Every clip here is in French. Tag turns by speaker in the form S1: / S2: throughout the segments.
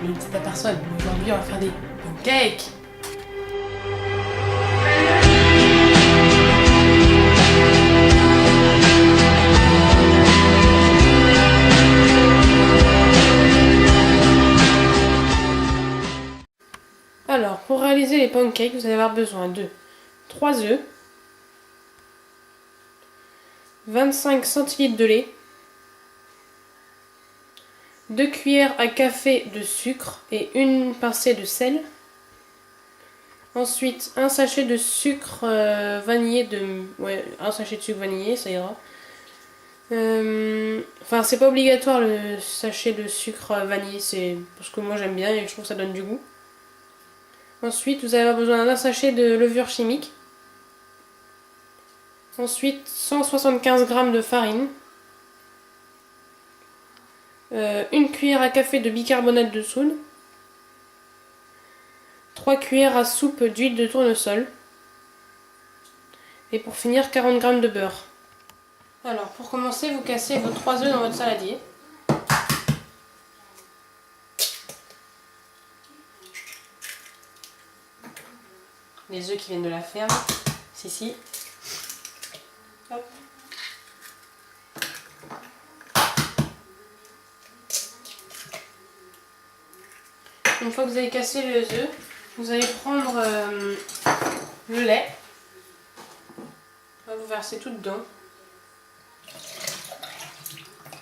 S1: bienvenue, c'est ta personne. Aujourd'hui, on va faire des pancakes. Alors, pour réaliser les pancakes, vous allez avoir besoin de 3 œufs, 25 centilitres de lait, 2 cuillères à café de sucre et une pincée de sel. Ensuite, un sachet de sucre vanillé un sachet de sucre vanillé, ça ira. Enfin, c'est pas obligatoire le sachet de sucre vanillé, c'est parce que moi j'aime bien et je trouve que ça donne du goût. Ensuite, vous allez avoir besoin d'un sachet de levure chimique. Ensuite, 175 g de farine. Une cuillère à café de bicarbonate de soude. 3 cuillères à soupe d'huile de tournesol. Et pour finir, 40 g de beurre. Alors, pour commencer, vous cassez vos 3 œufs dans votre saladier. Les œufs qui viennent de la ferme. Si. Hop. Une fois que vous avez cassé les œufs, vous allez prendre le lait. Vous versez tout dedans.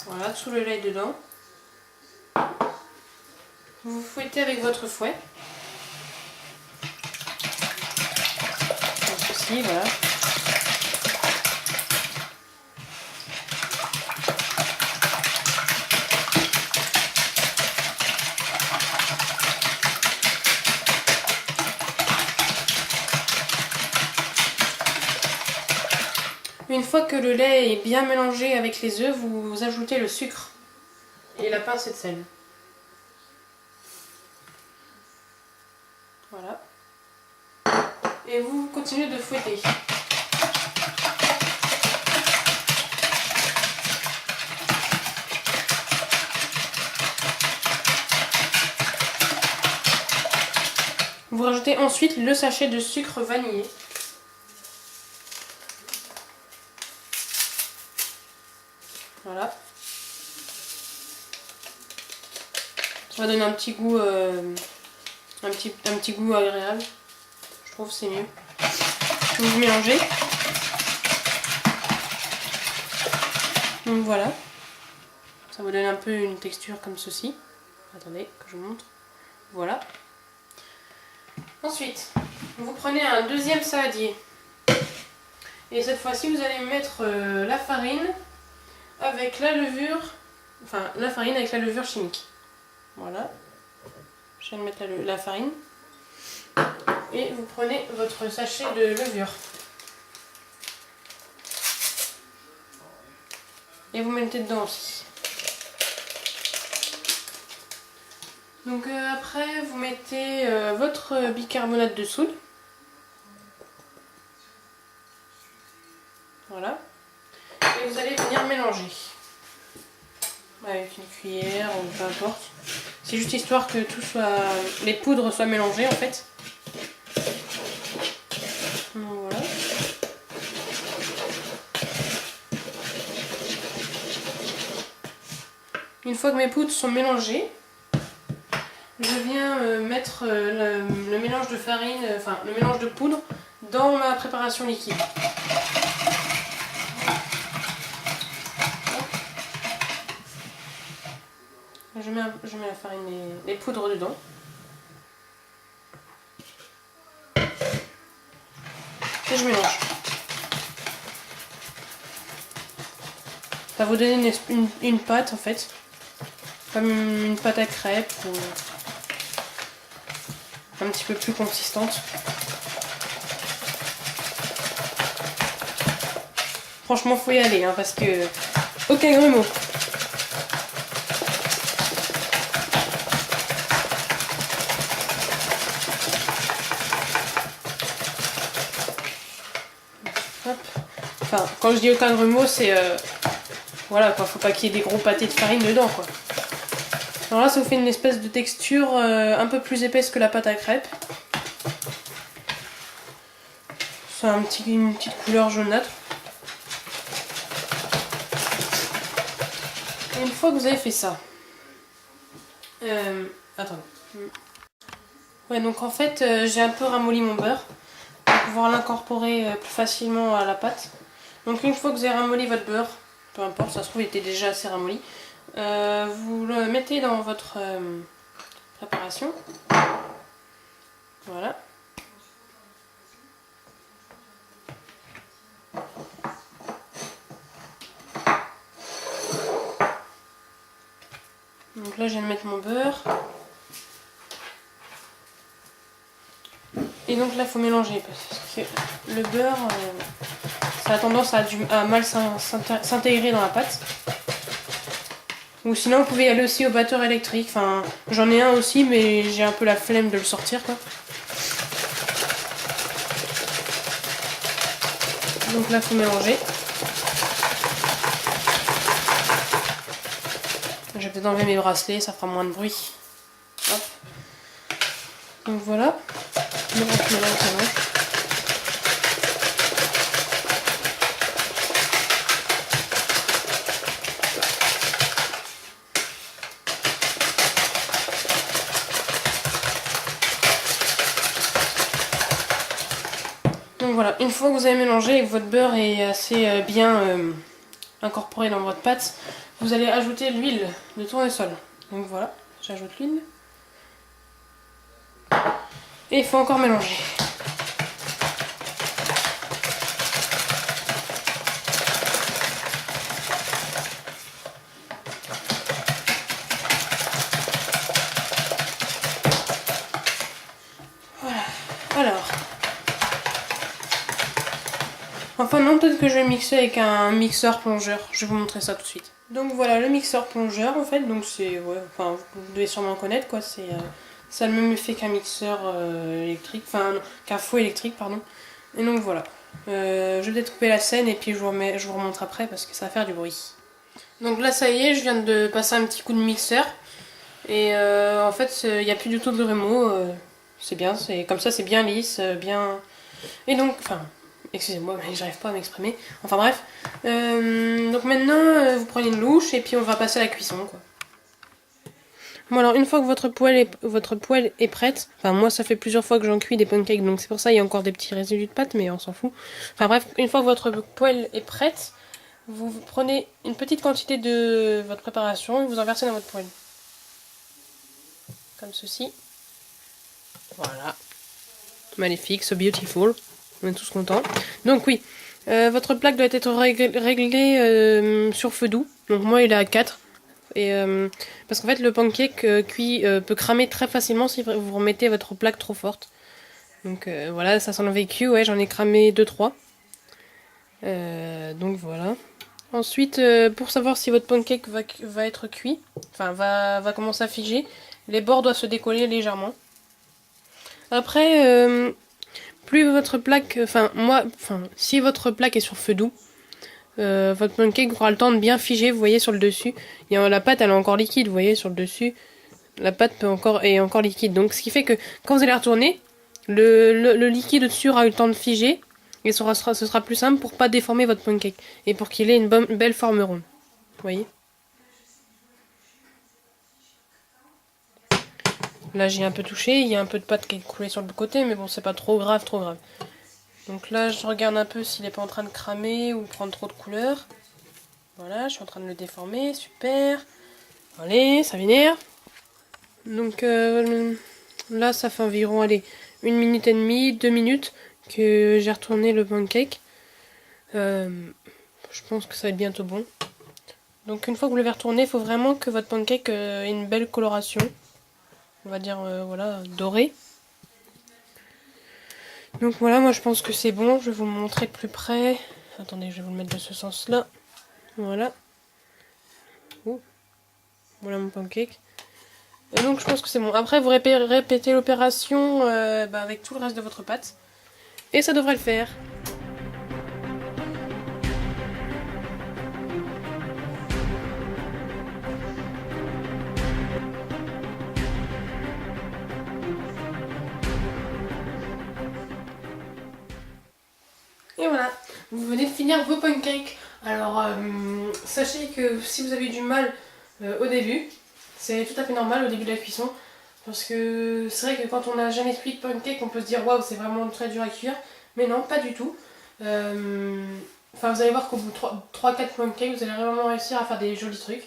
S1: Voilà, tout le lait dedans. Vous fouettez avec votre fouet. Comme ceci, voilà. Une fois que le lait est bien mélangé avec les œufs, vous ajoutez le sucre et la pincée de sel. Voilà. Et vous continuez de fouetter. Vous rajoutez ensuite le sachet de sucre vanillé. Voilà. Ça va donner un petit goût, un petit goût agréable. Je trouve que c'est mieux. Vous mélangez. Donc voilà. Ça vous donne un peu une texture comme ceci. Attendez que je vous montre. Voilà. Ensuite, vous prenez un deuxième saladier. Et cette fois-ci, vous allez mettre la farine avec la levure, enfin la farine avec la levure chimique. Voilà. Je viens de mettre la farine. Et vous prenez votre sachet de levure. Et vous mettez dedans aussi. Donc après, vous mettez votre bicarbonate de soude. Voilà. Et vous allez venir mélanger. Avec une cuillère ou peu importe. C'est juste histoire que les poudres soient mélangées en fait. Donc voilà. Une fois que mes poudres sont mélangées, je viens mettre le mélange de farine, enfin le mélange de poudre dans ma préparation liquide. Je mets la farine et les poudres dedans. Et je mélange. Ça va vous donner une pâte en fait. Comme une pâte à crêpes ou un petit peu plus consistante. Franchement, faut y aller hein, parce que aucun grumeau. Hop. Enfin, quand je dis aucun grumeau, c'est voilà quoi, faut pas qu'il y ait des gros pâtés de farine dedans quoi. Alors là, ça vous fait une espèce de texture un peu plus épaisse que la pâte à crêpes. C'est une petite couleur jaunâtre. Et une fois que vous avez fait ça... attendez. Ouais, donc en fait, j'ai un peu ramolli mon beurre pour pouvoir l'incorporer plus facilement à la pâte. Donc une fois que vous avez ramolli votre beurre, peu importe, ça se trouve il était déjà assez ramolli, vous le mettez dans votre préparation. Voilà. Donc là je viens de mettre mon beurre. Et donc là il faut mélanger parce que le beurre ça a tendance à mal s'intégrer dans la pâte. Ou sinon vous pouvez aller aussi au batteur électrique. Enfin j'en ai un aussi mais j'ai un peu la flemme de le sortir quoi. Donc là il faut mélanger. Je vais peut-être enlever mes bracelets, ça fera moins de bruit. Hop. Donc voilà. Mélange. Donc voilà, une fois que vous avez mélangé et que votre beurre est assez bien incorporé dans votre pâte, vous allez ajouter l'huile de tournesol. Donc voilà, j'ajoute l'huile. Et il faut encore mélanger. Voilà. Alors. Enfin non, peut-être que je vais mixer avec un mixeur plongeur. Je vais vous montrer ça tout de suite. Donc voilà le mixeur plongeur en fait. Donc c'est enfin vous devez sûrement connaître quoi. C'est ça a le même effet qu'un mixeur électrique, enfin qu'un fouet électrique pardon. Et donc voilà. Je vais peut-être couper la scène et puis je vous remontre après parce que ça va faire du bruit. Donc là ça y est, je viens de passer un petit coup de mixeur. Et en fait il n'y a plus du tout de grumeaux. C'est bien, c'est comme ça, c'est bien lisse, bien. Et donc, enfin. Excusez-moi, mais j'arrive pas à m'exprimer. Enfin bref. Donc maintenant, vous prenez une louche et puis on va passer à la cuisson, quoi. Bon alors, une fois que votre poêle est prête, enfin moi ça fait plusieurs fois que j'en cuis des pancakes, donc c'est pour ça il y a encore des petits résidus de pâte, mais on s'en fout. Enfin bref, une fois que votre poêle est prête, vous prenez une petite quantité de votre préparation et vous en versez dans votre poêle. Comme ceci. Voilà. Magnifique, so beautiful. On est tous contents. Donc oui, votre plaque doit être réglée sur feu doux. Donc moi il est à 4. Et, parce qu'en fait le pancake cuit peut cramer très facilement si vous remettez votre plaque trop forte. Donc voilà, ça s'en a vécu. Ouais, j'en ai cramé 2-3. Donc voilà. Ensuite, pour savoir si votre pancake va être cuit, enfin va commencer à figer, les bords doivent se décoller légèrement. Après, plus votre plaque, si votre plaque est sur feu doux, votre pancake aura le temps de bien figer, vous voyez sur le dessus. La pâte elle est encore liquide, vous voyez sur le dessus. La pâte est encore liquide. Donc ce qui fait que quand vous allez retourner, le liquide dessus aura eu le temps de figer. Et ce sera plus simple pour pas déformer votre pancake. Et pour qu'il ait une belle forme ronde. Vous voyez ? Là j'ai un peu touché, il y a un peu de pâte qui est coulée sur le côté, mais bon c'est pas trop grave, Donc là je regarde un peu s'il n'est pas en train de cramer ou prendre trop de couleur. Voilà, je suis en train de le déformer, super. Allez, ça m'énerve. Donc là ça fait environ, 1 minute et demie, 2 minutes que j'ai retourné le pancake. Je pense que ça va être bientôt bon. Donc une fois que vous l'avez retourné, il faut vraiment que votre pancake ait une belle coloration. On va dire, voilà, doré. Donc voilà, moi je pense que c'est bon. Je vais vous le montrer de plus près. Attendez, je vais vous le mettre de ce sens-là. Voilà. Ouh. Voilà mon pancake. Et donc je pense que c'est bon. Après, vous répétez l'opération avec tout le reste de votre pâte. Et ça devrait le faire. voilà, vous venez de finir vos pancakes. Alors sachez que si vous avez eu du mal au début, c'est tout à fait normal au début de la cuisson. Parce que c'est vrai que quand on n'a jamais cuit de pancakes, on peut se dire waouh, c'est vraiment très dur à cuire. Mais non, pas du tout. Enfin, vous allez voir qu'au bout de 3-4 pancakes, vous allez vraiment réussir à faire des jolis trucs.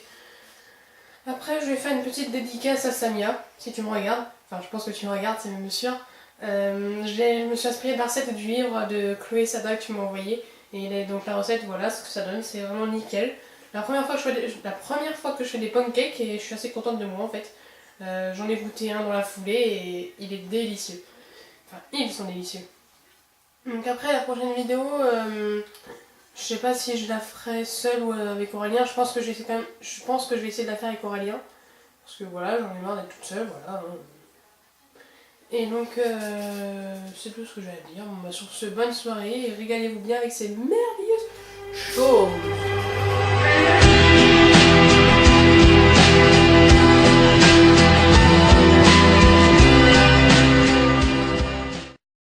S1: Après, je vais faire une petite dédicace à Samia, si tu me regardes. Enfin, je pense que tu me regardes, c'est même sûr. Je me suis inspirée de la recette du livre de Chloé Sada que tu m'as envoyé. Et donc la recette, voilà ce que ça donne, c'est vraiment nickel. La première fois que je fais des pancakes et je suis assez contente de moi en fait. J'en ai goûté un dans la foulée et il est délicieux. Enfin, ils sont délicieux. Donc après, la prochaine vidéo, je sais pas si je la ferai seule ou avec Aurélien. Je pense que je vais essayer de la faire avec Aurélien. Parce que voilà, j'en ai marre d'être toute seule, voilà. Et donc, c'est tout ce que j'ai à dire. Bon, bah, sur ce, bonne soirée et régalez-vous bien avec ces merveilleuses choses.